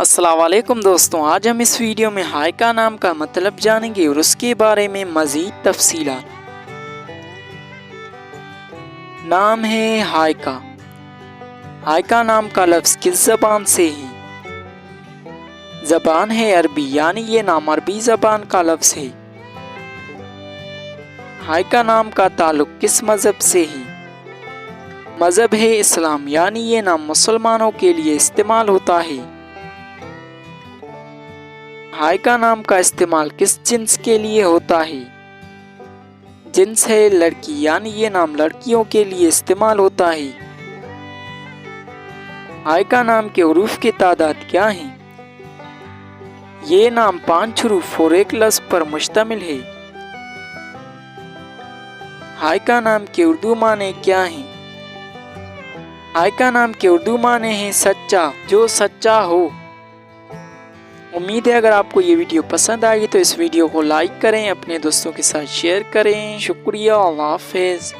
अस्सलाम वालेकुम दोस्तों, आज हम इस वीडियो में हायका नाम का मतलब जानेंगे और उसके बारे में मज़ीद तफसीलात। नाम है हायका। हायका नाम का लफ्ज़ किस ज़बान से है? ज़बान है अरबी, यानी ये नाम अरबी ज़बान का लफ्ज़ है। हायका नाम का ताल्लुक़ किस मज़हब से है? मज़हब है इस्लाम, यानी ये नाम मुसलमानों के लिए इस्तेमाल होता है। हायका नाम का इस्तेमाल किस जिन्स के लिए होता है? जिन्स है लड़की, यानी ये नाम लड़कियों के लिए इस्तेमाल होता है। हायका नाम के हुरूफ की तादाद क्या है? ये नाम 5 हुरूफ और एक लफ्ज़ पर मुश्तमिल है। हायका नाम के उर्दू माने क्या हैं? हायका नाम के उर्दू माने हैं सच्चा, जो सच्चा हो। उम्मीद है अगर आपको ये वीडियो पसंद आएगी तो इस वीडियो को लाइक करें, अपने दोस्तों के साथ शेयर करें। शुक्रिया, अल्लाह हाफ़िज़।